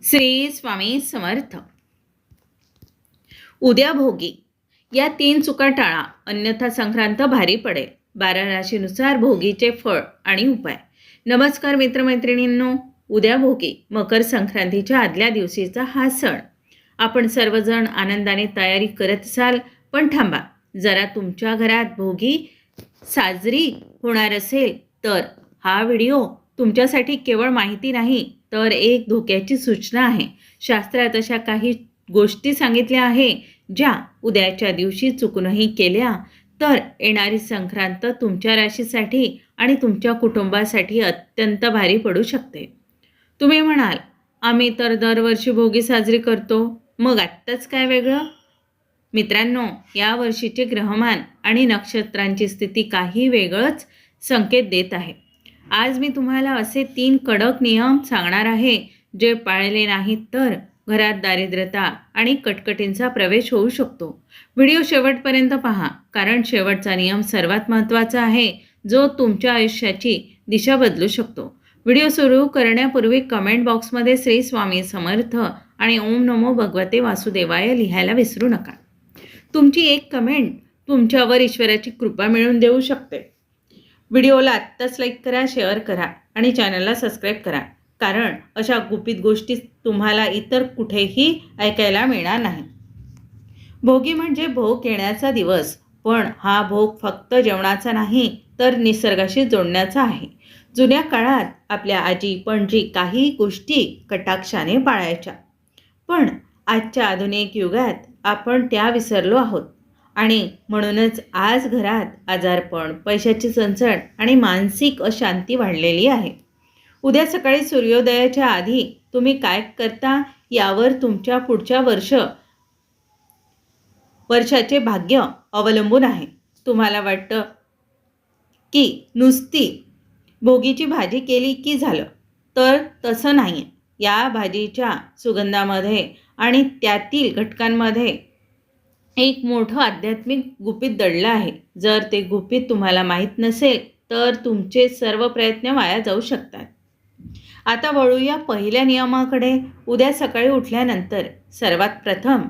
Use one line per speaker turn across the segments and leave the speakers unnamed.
श्री स्वामी समर्थ. उद्या भोगी. या 3 चुका टाळा, अन्यथा संक्रांत भारी पडेल. 12 राशीनुसार भोगीचे फळ आणि उपाय. नमस्कार मित्रमैत्रिणींनो. उद्या भोगी, मकर संक्रांतीच्या आदल्या दिवशीचा हा सण. आपण सर्वजण आनंदाने तयारी करत असाल, पण थांबा जरा. तुमच्या घरात भोगी साजरी होणार असेल तर हा व्हिडिओ तुमच्यासाठी केवळ माहिती नाही, तर एक धोक्याची सूचना आहे. शास्त्रात अशा काही गोष्टी सांगितल्या आहे ज्या उद्याच्या दिवशी चुकूनही केल्या तर येणारी संक्रांत तुमच्या राशीसाठी आणि तुमच्या कुटुंबासाठी अत्यंत भारी पडू शकते. तुम्ही म्हणाल, आम्ही तर दरवर्षी भोगी साजरी करतो, मग आत्ताच काय वेगळं? मित्रांनो, या वर्षीचे ग्रहमान आणि नक्षत्रांची स्थिती काही वेगळंच संकेत देत आहे. आज मी तुम्हाला असे 3 कडक नियम सांगणार आहे, जे पाळले नाहीत तर घरात दारिद्र्यता आणि कटकटींचा प्रवेश होऊ शकतो. व्हिडिओ शेवटपर्यंत पहा, कारण शेवटचा नियम सर्वात महत्त्वाचा आहे, जो तुमच्या आयुष्याची दिशा बदलू शकतो. व्हिडिओ सुरू करण्यापूर्वी कमेंट बॉक्समध्ये श्री स्वामी समर्थ आणि ओम नमो भगवते वासुदेवाय लिहायला विसरू नका. तुमची एक कमेंट तुमच्यावर ईश्वराची कृपा मिळवून देऊ शकते. व्हिडिओला आत्ताच लाईक करा, शेअर करा आणि चॅनलला सबस्क्राईब करा, कारण अशा गुपित गोष्टी तुम्हाला इतर कुठेही ऐकायला मिळणार नाही. भोगी म्हणजे भोग घेण्याचा दिवस, पण हा भोग फक्त जेवणाचा नाही तर निसर्गाशी जोडण्याचा आहे. जुन्या काळात आपल्या आजी पणजी काही गोष्टी कटाक्षाने पाळायच्या, पण आजच्या आधुनिक युगात आपण त्या विसरलो आहोत. आणि म्हणूनच आज घरात आजारपण, पैशाची चणचण आणि मानसिक अशांती वाढलेली आहे. उद्या सकाळी सूर्योदयाच्या आधी तुम्ही काय करता यावर तुमच्या पुढच्या वर्षाचे भाग्य अवलंबून आहे. तुम्हाला वाटतं की नुसती भोगीची भाजी केली की झालं, तर तसं नाही. या भाजीच्या सुगंधामध्ये आणि त्यातील घटकांमध्ये एक मोठं आध्यात्मिक गुपित दडलं आहे. जर ते गुपित तुम्हाला माहीत नसेल तर तुमचे सर्व प्रयत्न वाया जाऊ शकतात. आता वळूया पहिल्या नियमाकडे. उद्या सकाळी उठल्यानंतर सर्वात प्रथम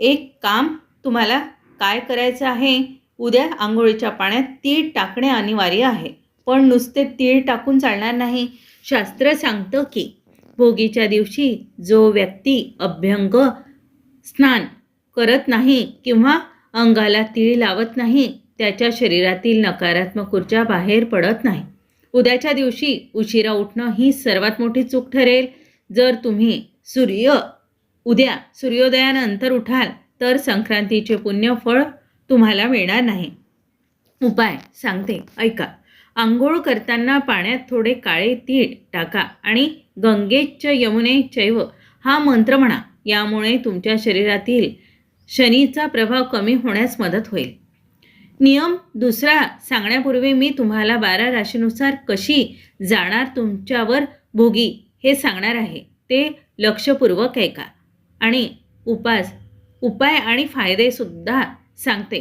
एक काम तुम्हाला काय करायचं आहे? उद्या आंघोळीच्या पाण्यात तीळ टाकणे अनिवार्य आहे. पण नुसते तीळ टाकून चालणार नाही. शास्त्र सांगतं की भोगीच्या दिवशी जो व्यक्ती अभ्यंग स्नान करत नाही किंवा अंगाला तीळ लावत नाही, त्याच्या शरीरातील नकारात्मक ऊर्जा बाहेर पडत नाही. उद्याच्या दिवशी उशिरा उठणं ही सर्वात मोठी चूक ठरेल. जर तुम्ही उद्या सूर्योदयानंतर उठाल तर संक्रांतीचे पुण्य फळ तुम्हाला मिळणार नाही. उपाय सांगते, ऐका. आंघोळ करताना पाण्यात थोडे काळे तीळ टाका आणि गंगेच यमुने चैव हा मंत्र म्हणा. यामुळे तुमच्या शरीरातील शनीचा प्रभाव कमी होण्यास मदत होईल. नियम दुसरा सांगण्यापूर्वी मी तुम्हाला 12 राशीनुसार कशी जाणार तुमच्यावर भोगी हे सांगणार आहे. ते लक्षपूर्वक ऐका आणि उपाय आणि फायदे सुद्धा सांगते.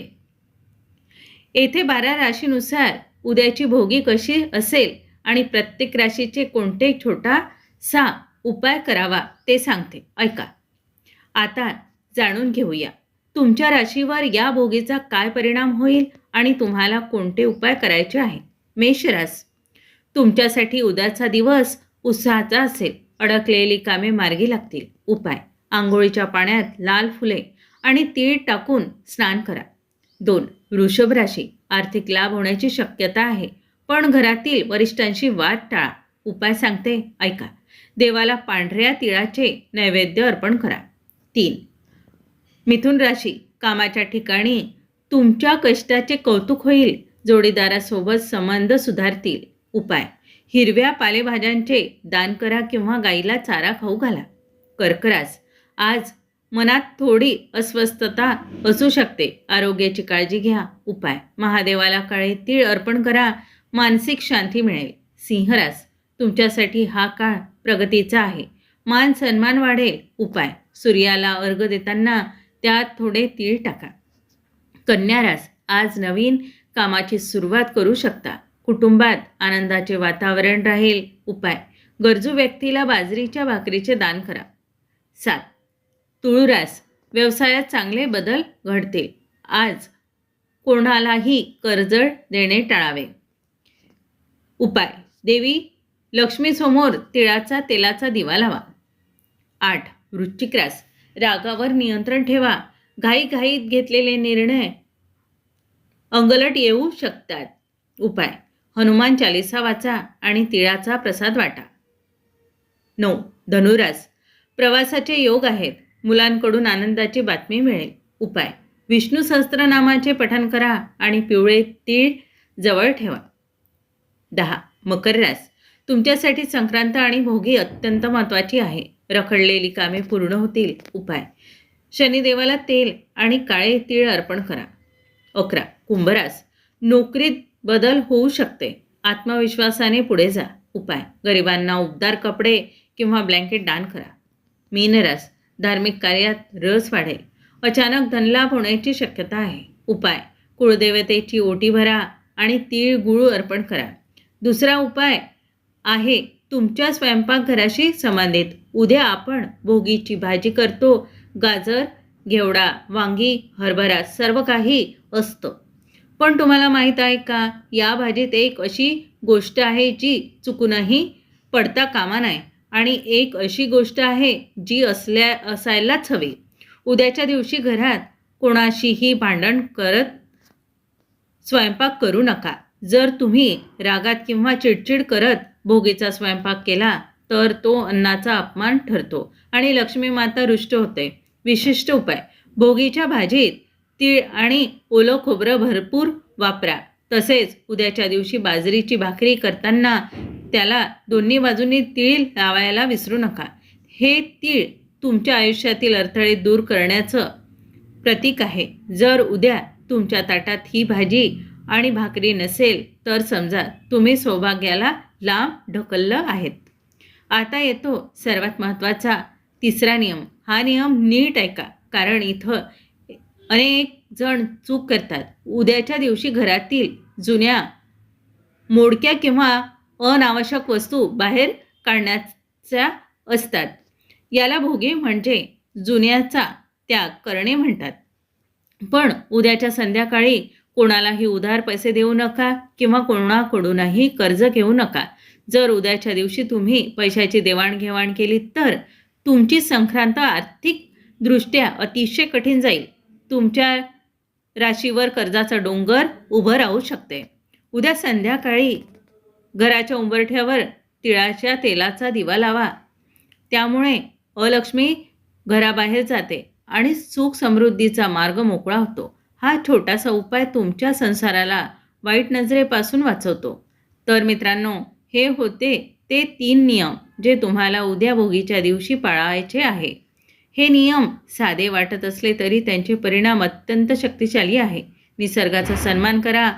येथे 12 राशीनुसार उद्याची भोगी कशी असेल आणि प्रत्येक राशीचे कोणते छोटासा उपाय करावा ते सांगते, ऐका. आता जाणून घेऊया तुमच्या राशीवर या भोगीचा काय परिणाम होईल आणि तुम्हाला कोणते उपाय करायचे आहे. मेष रास. तुमच्यासाठी उद्याचा दिवस उत्साहाचा असेल. अडकलेली कामे मार्गी लागतील. उपाय: आंघोळीच्या पाण्यात लाल फुले आणि तीळ टाकून स्नान करा. 2. वृषभ राशी. आर्थिक लाभ होण्याची शक्यता आहे, पण घरातील वरिष्ठांशी वाद टाळा. उपाय सांगते, ऐका. देवाला पांढऱ्या तिळाचे नैवेद्य अर्पण करा. 3. मिथुन राशी. कामाच्या ठिकाणी तुमच्या कष्टाचे कौतुक होईल. जोडीदारासोबत संबंध सुधारतील. उपाय: हिरव्या पालेभाज्यांचे दान करा किंवा गाईला चारा खाऊ घाला. कर्क रास. आज मनात थोडी अस्वस्थता असू शकते. आरोग्याची काळजी घ्या. उपाय: महादेवाला काळे तीळ अर्पण करा. मानसिक शांती मिळेल. सिंह रास. तुमच्यासाठी हा काळ प्रगतीचा आहे. मान सन्मान वाढेल. उपाय: सूर्याला अर्घ्य देताना त्यात थोडे तीळ टाका. कन्या रास. आज नवीन कामाची सुरुवात करू शकता. कुटुंबात आनंदाचे वातावरण राहील. उपाय: गरजू व्यक्तीला बाजरीच्या भाकरीचे दान करा. 7. तुळुरास व्यवसायात चांगले बदल घडतील. आज कोणालाही कर्ज देणे टाळावे. उपाय: देवी लक्ष्मीसमोर तिळाचा तेलाचा दिवा लावा. 8. वृश्चिक रास रागावर नियंत्रण ठेवा. घाईघाईत घेतलेले निर्णय अंगलट येऊ शकतात. उपाय: हनुमान चालीसा वाचा आणि तिळाचा प्रसाद वाटा. 9. धनुरास प्रवासाचे योग आहेत. मुलांकडून आनंदाची बातमी मिळेल. उपाय: विष्णू सहस्त्रनामाचे पठण करा आणि पिवळे तीळ जवळ ठेवा. 10. मकर रास तुमच्यासाठी संक्रांत आणि भोगी अत्यंत महत्त्वाची आहे. रखडलेली कामे पूर्ण होतील. उपाय: शनिदेवाला तेल आणि काळे तीळ अर्पण करा. 11. कुंभरास नोकरीत बदल होऊ शकते. आत्मविश्वासाने पुढे जा. उपाय: गरिबांना उबदार कपडे किंवा ब्लँकेट दान करा. मीनरास धार्मिक कार्यात रस वाढेल. अचानक धनलाभ होण्याची शक्यता आहे. उपाय: कुळदेवतेची ओटी भरा आणि तीळ गुळ अर्पण करा. दुसरा उपाय आहे तुमच्या स्वयंपाकघराशी संबंधित. उद्या आपण भोगीची भाजी करतो. गाजर, घेवडा, वांगी, हरभरा सर्व काही असतं. पण तुम्हाला माहीत आहे का, या भाजीत एक अशी गोष्ट आहे जी चुकूनही पडता कामा नये आणि एक अशी गोष्ट आहे जी असायलाच हवी. उद्याच्या दिवशी घरात कोणाशीही भांडण करत स्वयंपाक करू नका. जर तुम्ही रागात किंवा चिडचिड करत भोगीचा स्वयंपाक केला तर तो अन्नाचा अपमान ठरतो आणि लक्ष्मी माता रुष्ट होते. विशिष्ट उपाय: भोगीच्या भाजीत तीळ आणि ओलं खोबरं भरपूर वापरा. तसेच उद्याच्या दिवशी बाजरीची भाकरी करताना त्याला दोन्ही बाजूंनी तीळ लावायला विसरू नका. हे तीळ तुमच्या आयुष्यातील अडथळे दूर करण्याचं प्रतीक आहे. जर उद्या तुमच्या ताटात ही भाजी आणि भाकरी नसेल तर समजा तुम्ही सौभाग्याला लांब ढकललं आहेत. आता येतो सर्वात महत्त्वाचा तिसरा नियम. हा नियम नीट ऐका, कारण इथं अनेक जण चूक करतात. उद्याच्या दिवशी घरातील जुन्या, मोडक्या किंवा अनावश्यक वस्तू बाहेर काढण्याच्या असतात. याला भोगी म्हणजे जुन्याचा त्याग करणे म्हणतात. पण उद्याच्या संध्याकाळी कोणालाही उधार पैसे देऊ नका किंवा कोणाकडूनही कर्ज घेऊ नका. जर उद्याच्या दिवशी तुम्ही पैशाची देवाणघेवाण केली तर तुमची संक्रांत आर्थिकदृष्ट्या अतिशय कठीण जाईल. तुमच्या राशीवर कर्जाचा डोंगर उभं राहू शकते. उद्या संध्याकाळी घराच्या उंबरठ्यावर तिळाच्या तेलाचा दिवा लावा. त्यामुळे अलक्ष्मी घराबाहेर जाते आणि सुख समृद्धीचा मार्ग मोकळा होतो. हा छोटासा उपाय तुमच्या संसाराला वाईट नजरेपासून वाचवतो. तर मित्रांनो, हे होते ते 3 नियम जे तुम्हाला उद्या भोगीच्या दिवशी पाळायचे आहे. हे नियम साधे वाटत असले तरी त्यांचे परिणाम अत्यंत शक्तिशाली आहे. निसर्गाचा सन्मान करा,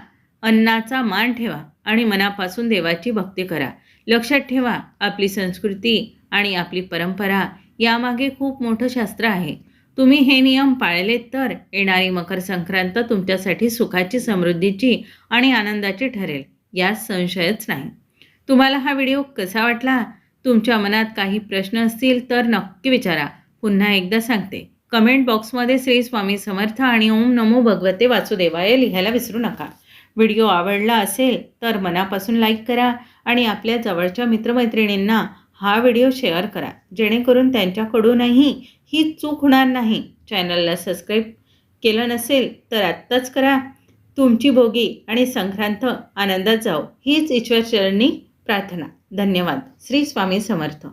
अन्नाचा मान ठेवा आणि मनापासून देवाची भक्ती करा. लक्षात ठेवा, आपली संस्कृती आणि आपली परंपरा यामागे खूप मोठं शास्त्र आहे. तुम्ही हे नियम पाळले तर येणारी मकर संक्रांत तुमच्यासाठी सुखाची, समृद्धीची आणि आनंदाची ठरेल, यात संशयच नाही. तुम्हाला हा व्हिडिओ कसा वाटला? तुमच्या मनात काही प्रश्न असतील तर नक्की विचारा. पुन्हा एकदा सांगते, कमेंट बॉक्समध्ये श्री स्वामी समर्थ आणि ओम नमो भगवते वासुदेवाय लिहायला विसरू नका. व्हिडिओ आवडला असेल तर मनापासून लाईक करा आणि आपल्या जवळच्या मित्रमैत्रिणींना हा व्हिडिओ शेअर करा, जेणेकरून त्यांच्याकडूनही ही चूक होणार नाही. चॅनलला सबस्क्राईब केलं नसेल तर आत्ताच करा. तुमची भोगी आणि संक्रांत आनंदात जाओ हीच ईश्वरचरणी प्रार्थना. धन्यवाद. श्री स्वामी समर्थ.